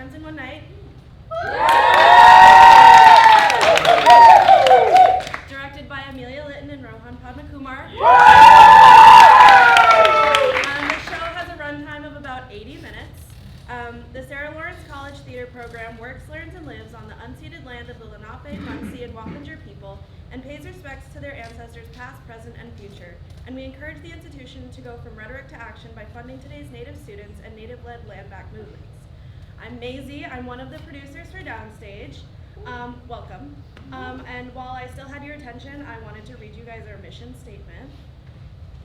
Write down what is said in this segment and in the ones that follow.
Times in One Night. Directed by Emilia, Littin, and Rohan, Padmakumar. The show has a runtime of about 80 minutes. The Sarah Lawrence College Theater Program works, learns, and lives on the unceded land of the Lenape, Munsee, and Wappinger people, and pays respects to their ancestors past, present, and future. And we encourage the institution to go from rhetoric to action by funding today's Native students and Native-led land back movements. I'm Maisie. I'm one of the producers for Downstage. Welcome. And while I still had your attention, I wanted to read you guys our mission statement.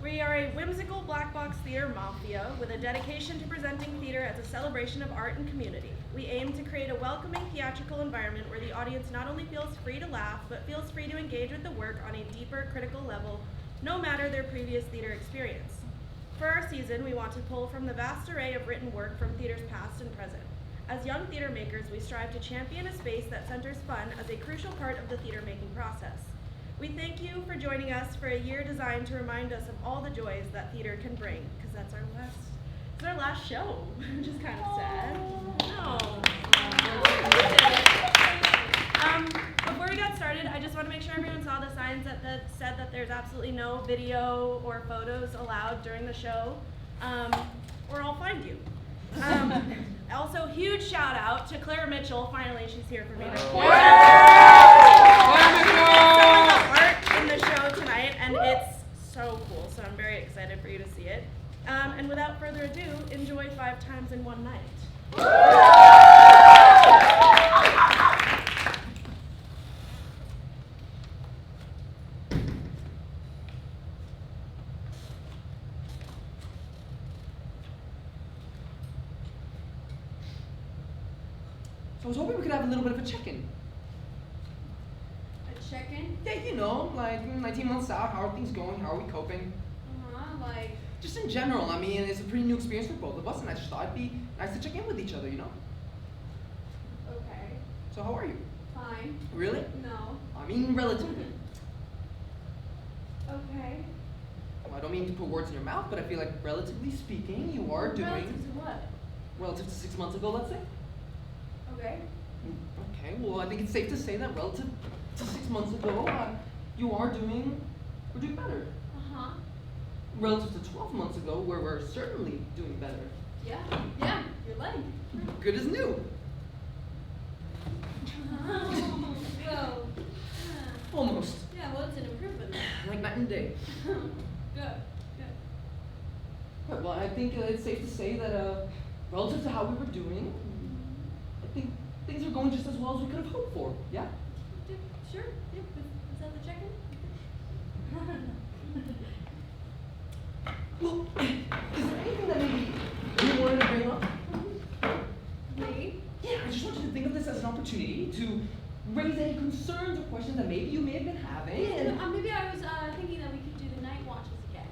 We are a whimsical black box theater mafia with a dedication to presenting theater as a celebration of art and community. We aim to create a welcoming theatrical environment where the audience not only feels free to laugh, but feels free to engage with the work on a deeper, critical level, no matter their previous theater experience. For our season, we want to pull from the vast array of written work from theaters past and present. As young theater makers, we strive to champion a space that centers fun as a crucial part of the theater making process. We thank you for joining us for a year designed to remind us of all the joys that theater can bring, because that's our last show, which is kind of sad. No. Before we got started, I just want to make sure everyone saw the signs that said that there's absolutely no video or photos allowed during the show, or I'll find you. Also, huge shout out to Claire Mitchell. Finally, she's here for me. In the show tonight, and it's so cool, so I'm very excited for you to see it. And without further ado, enjoy 5 Times in One Night. So I was hoping we could have a little bit of a check-in. Check-in? Yeah, you know, like 19 months out, how are things going? How are we coping? Like... Just in general, I mean, it's a pretty new experience for both of us, and I just thought it'd be nice to check in with each other, you know? Okay. So how are you? Fine. Really? No. I mean, relatively. Okay. Well, I don't mean to put words in your mouth, but I feel like, relatively speaking, you are doing... Relative to what? Relative to 6 months ago, let's say? Okay. Okay, well, I think it's safe to say that relative to 6 months ago, we're doing better. Uh-huh. Relative to 12 months ago, where we're certainly doing better. Yeah, you're like. Good as new. Well, Almost. yeah, well, it's an improvement. Like night and day. Good. Right, well, I think it's safe to say that relative to how we were doing, I think things are going just as well as we could have hoped for. Yeah? Sure. Yep. Is that the check-in? Well, is there anything that maybe you wanted to bring up? Me? Yeah, I just want you to think of this as an opportunity to raise any concerns or questions that maybe you may have been having. Yeah, maybe I was thinking that we could do the night watches again.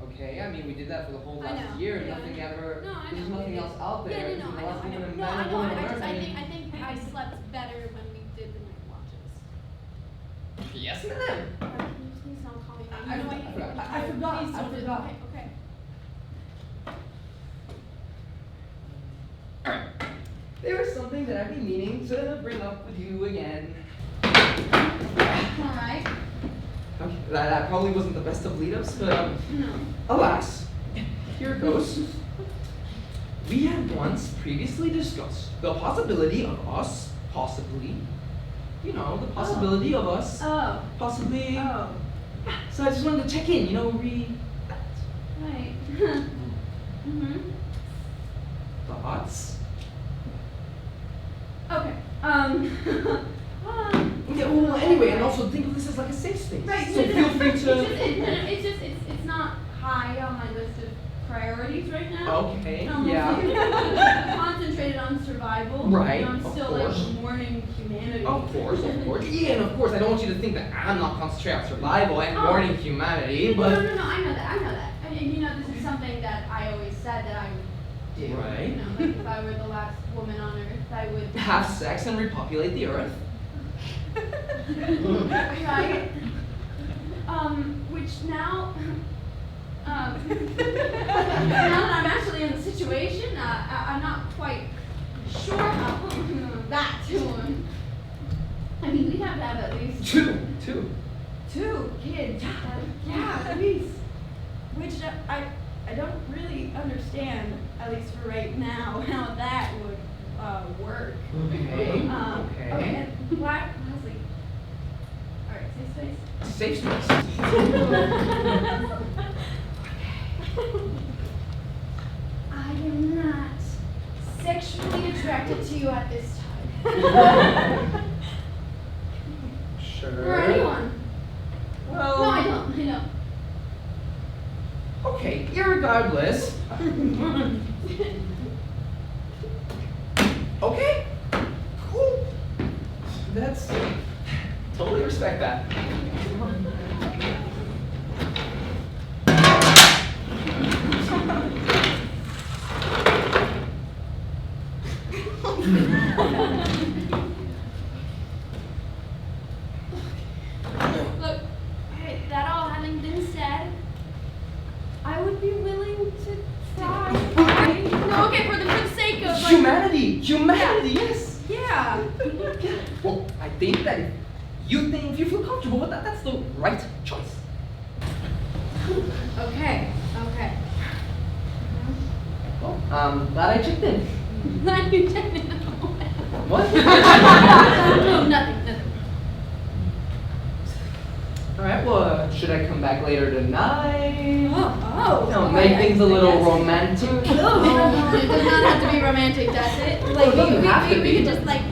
Okay, I mean, we did that for the whole I last know, year. yeah. Nothing ever, No, I there's know. nothing else out there. Yeah, There's I nothing know. else even a No, man I or know. woman I learning. think I slept better when we did the night watches. Yes, ma'am. Can you please don't call me that? I forgot. Please don't do that. Okay. Alright. There was something that I've been meaning to bring up with you again. Alright. Okay, that probably wasn't the best of lead-ups, but No. alas, here it goes. We had once previously discussed the possibility of us possibly, the possibility of us Oh. possibly. Oh. So I just wanted to check in, Right. Mm-hmm. Thoughts? Okay. Yeah, well, anyway, and also think of this as like a safe space. Right. So feel free to. It's not high on my list of priorities right now. Okay, I'm yeah. concentrated on survival. Right, And I'm of still course. like mourning humanity. Of course. Yeah, and of course, I don't want you to think that I'm not concentrating on survival and mourning humanity, but. No, I know that. And this is something that I always said that I would do. Right. Like if I were the last woman on Earth, I would Have sex and repopulate the earth. right? Which now Now that I'm actually in the situation, I'm not quite sure how that I mean, we have to have at least Two. 2 kids. Yeah, at least. Which I don't really understand, at least for right now, how that would work. Okay. Okay, and lastly. Alright, safe space. Safe space. I am not sexually attracted to you at this time. Sure. Or anyone. Well. No, I don't. Okay, irregardless. Okay, cool. That's totally respect that. Look, okay, that all having been said, I would be willing to try. No, okay, for the sake of like, Humanity, yes. yeah. Well, I think that if you feel comfortable with that, that's the right choice. Okay. Well, glad I checked in. Glad you checked in. What? No, nothing. All right. Well, should I come back later tonight? Oh. No, make things a little romantic. No, it does not have to be romantic, does it? Like, it doesn't have to we be. could just like,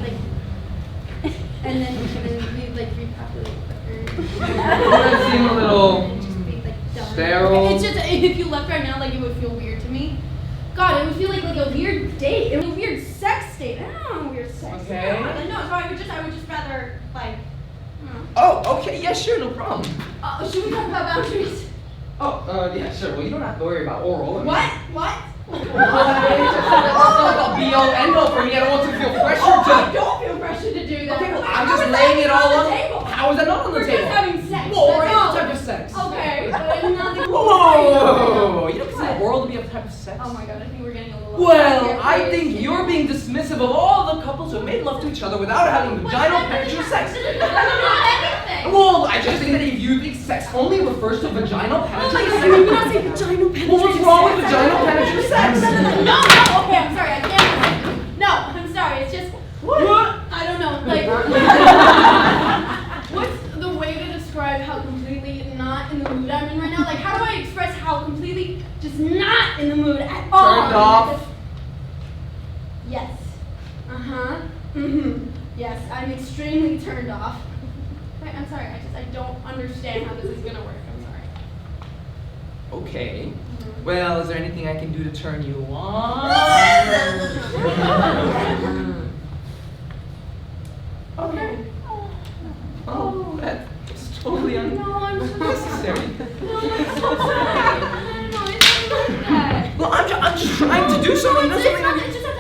and then we like repopulate the Does that seem a little Just be like done. sterile? It's just if you left right now, like it would feel weird to me. God, it would feel like a weird date. It was a weird sex date. I don't know, weird sex. Okay. No, so I would just rather like. Oh, okay. Yeah, sure, no problem. Should we talk about boundaries? Oh, yeah, sure. Well, you don't have to worry about oral. I mean, What? That's not the be all end all for me. I don't want to feel pressured I to. don't feel pressure to do that. Okay, well, How I'm just is laying that it all on on the table. How is that not on the We're table? just having sex. Well, That's it's all. a type of sex. Okay, but nothing. Whoa! You don't consider oral to be a type of sex? Oh my god, I think we're getting a little. Well, I think you're being dismissive of all the couples who made love to each other without having vaginal penetrative sex. Anything. Well, I just think that if you think sex only refers to vaginal penetrative sex. You're not saying vaginal penetrative. Well, what's wrong with vaginal penetrative sex? No, okay, I'm sorry, I can't. No, I'm sorry, it's just. What? I don't know, like. What's the way to describe how completely not in the mood I'm in right now? Like, how do I express how completely just not in the mood at all? Turned off. Yes. Yes, I'm extremely turned off. Wait, I'm sorry, I don't understand how this is gonna work. I'm sorry. Okay. Well, is there anything I can do to turn you on? Okay. Oh, that's totally No, I'm so unnecessary. No, I'm so sorry. No, it's not like that. Well, I'm just trying to do something. No, That's it's something. not, it's just like.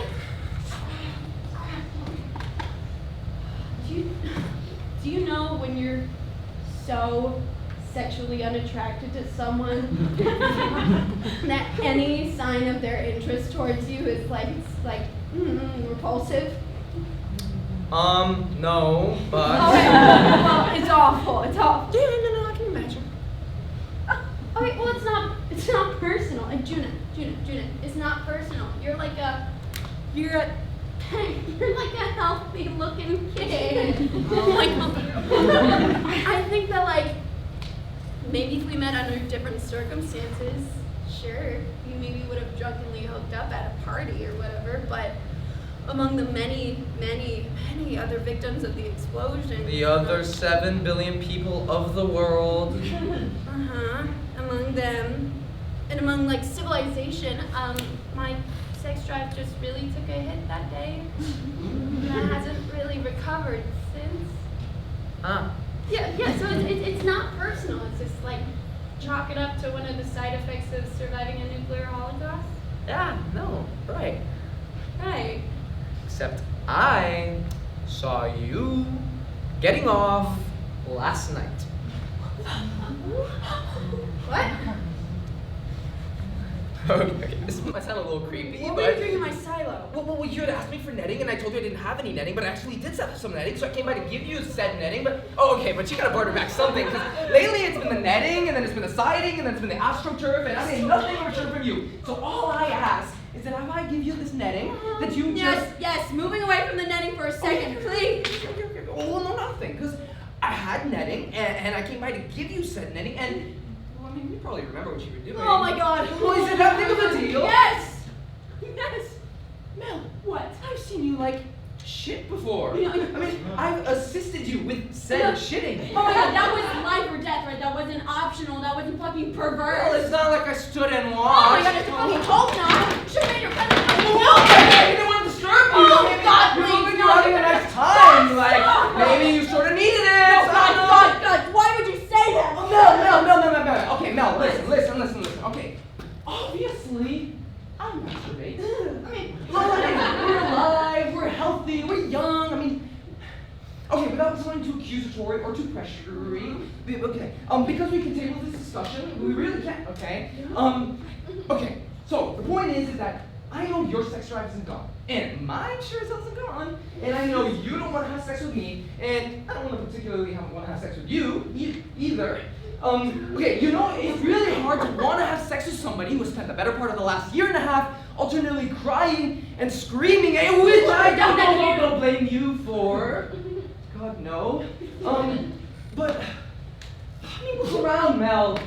Do you know when you're so sexually unattracted to someone that any sign of their interest towards you is like repulsive? No, but. Okay, well, it's awful. It's awful. Yeah, no, I can imagine. Okay, well, it's not personal. And Djuna, it's not personal. You're like a healthy looking kid. I think that like, maybe if we met under different circumstances, sure, you maybe would have drunkenly hooked up at a party or whatever, but among the many other victims of the explosion. The other 7 billion people of the world. Among them, and among like civilization, my sex drive just really took a hit that day. And that hasn't really recovered since. Yeah, so it's not personal, it's just like chalk it up to one of the side effects of surviving a nuclear holocaust. Yeah, no, right. Right. Except I saw you getting off last night. What? Okay, this might sound a little creepy, What but... were you doing in my silo? Well, you had asked me for netting, and I told you I didn't have any netting, but I actually did have some netting, so I came by to give you said netting, but... Oh, okay, but you gotta barter back something, because lately it's been the netting, and then it's been the siding, and then it's been the astroturf, and I made nothing in return from you. So all I ask is that if I give you this netting, that you just... Yes, moving away from the netting for a second, please. Okay. Oh, no, nothing, because I had netting, and I came by to give you said netting, and... Well, I mean, you probably remember what you were doing. Oh my God. Well, is it that big of a deal? Yes. Mel, What? I've seen you, like, shit before. Yeah. I mean, I've assisted you with said shitting. Oh my God, that was life or death, right? That wasn't optional. That wasn't fucking perverse. Well, it's not like I stood and Oh watched. my God, it's a fucking cult now. Should've made your presence. I didn't want to disturb you. Oh, Maybe God, you please, think no. you're having a nice time. Stop. Like, maybe you sort of needed it. Oh, I don't know. God, why would you say that? Oh, Mel. Okay, Mel, listen. Okay, obviously, I masturbate. I mean, we're alive, we're healthy, we're young. I mean, okay, without sounding too accusatory or too pressury. Okay, because we can table this discussion, we really can. Okay. Okay. So the point is that I know your sex drive isn't gone, and mine sure as hell isn't gone, and I know you don't want to have sex with me, and I don't want to particularly want to have sex with you either. Okay, you know, it's really hard to want to have sex with somebody who spent the better part of the last year and a half alternately crying and screaming, which I don't blame you for. God, no. But, I mean, look around, Mel.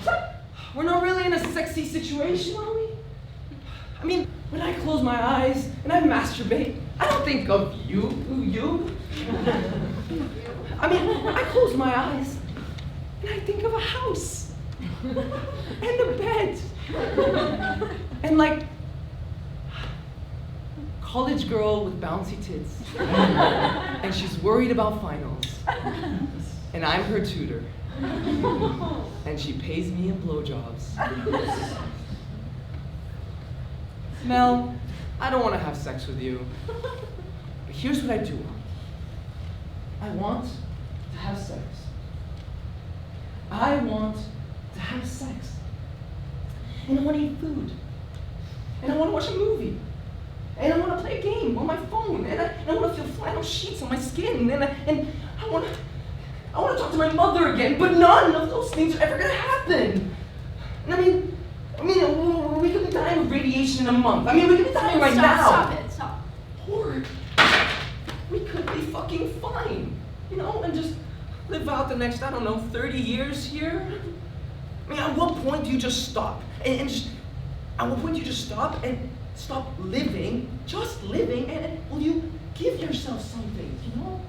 We're not really in a sexy situation, are we? I mean, when I close my eyes and I masturbate, I don't think of you. I mean, I close my eyes and I think of a house and a bed and like college girl with bouncy tits and she's worried about finals and I'm her tutor and she pays me in blowjobs. Mel, I don't want to have sex with you, but here's what I do want. I want to have sex. I want to have sex. And I want to eat food. And I want to watch a movie. And I want to play a game on my phone. And I want to feel flannel sheets on my skin. And I want to talk to my mother again. But none of those things are ever going to happen. And I mean, we could be dying of radiation in a month. I mean, we could be dying right now. Stop. Or we could be fucking fine. You know, and just live out the next, 30 years here? I mean, at what point do you just stop? At what point do you just stop and stop living, just living, and will you give yourself something, you know?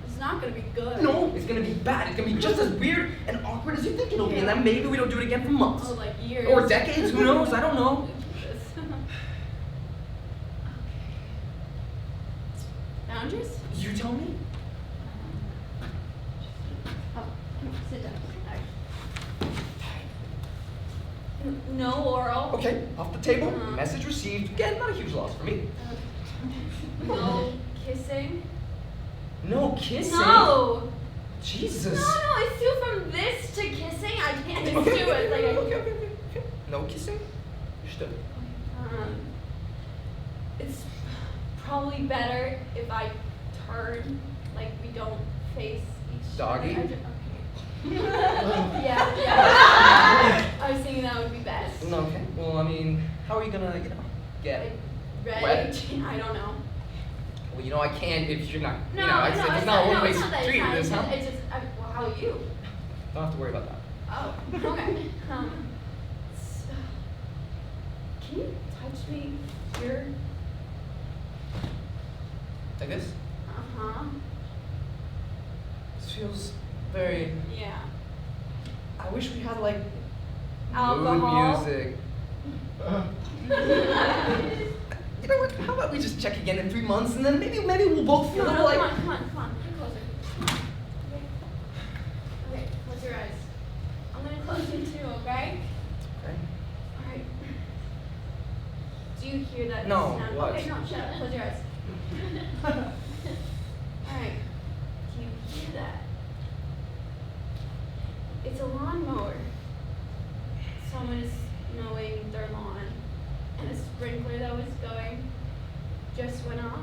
It's not gonna be good. No, it's gonna be bad. It's gonna be just as weird and awkward as you think it'll be, and then maybe we don't do it again for months. Oh, like years. Or decades, who knows? I don't know. Boundaries? You tell me? Oh, sit down. No oral. Okay, off the table, Uh-huh. message received. Again, not a huge loss for me. No kissing. No kissing? No! Jesus. No, it's too from this to kissing. I can't do Okay, it. Like, okay. No kissing? Understood. It's probably better if I turn, like we don't face each Doggy? other. Okay. yeah. I was thinking that would be best. No, okay. Well, I mean, how are you gonna, get Like, red? wet? I don't know. Well, I can't if you're not, No, it's it's not no, one-way it's not that. street, It's this, huh? it's just, well, how are you? Don't have to worry about that. Oh, okay. So, can you touch me here? Like this? Uh-huh. This feels very, Yeah. I wish we had, like, Alcohol? mood music. You know what, how about we just check again in 3 months, and then maybe we'll both feel a little like... Come on. Get closer. Okay, close your eyes. I'm gonna close them too, okay? Okay. Alright. Do you hear that No, sound? what? Okay, no, shut up. Close your eyes. Alright. Do you hear that? It's a lawnmower. Someone is mowing their lawn, and a sprinkler that was going just went off.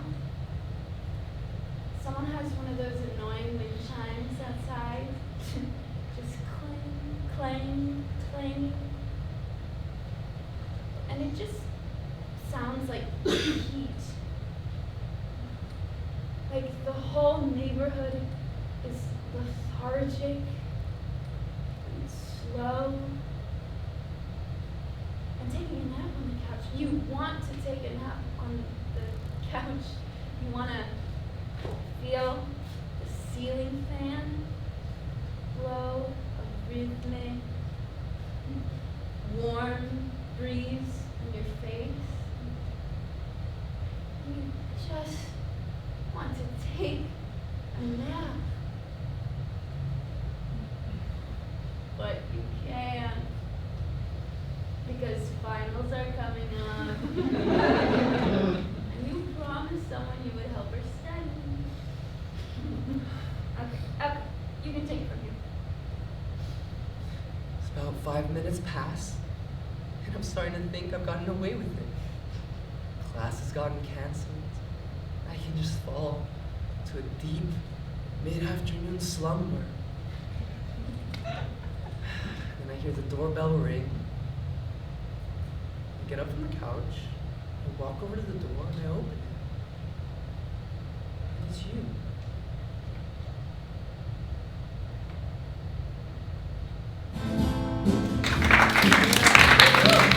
Someone has one of those annoying wind chimes outside, just clang, clang, clanging. And it just sounds like heat. Like the whole neighborhood is lethargic and slow. And taking a nap on the couch. You want to take a nap on the couch. You want to feel the ceiling fan blow a rhythmic, warm breeze on your face. You just want to take a nap. But you can't, because finals are coming up. And you promised someone you would help her study. Okay, you can take it from here. It's about 5 minutes past, and I'm starting to think I've gotten away with it. Class has gotten canceled. I can just fall to a deep mid-afternoon slumber. Then I hear the doorbell ring. I get up from the couch, I walk over to the door, and I open it. And it's you.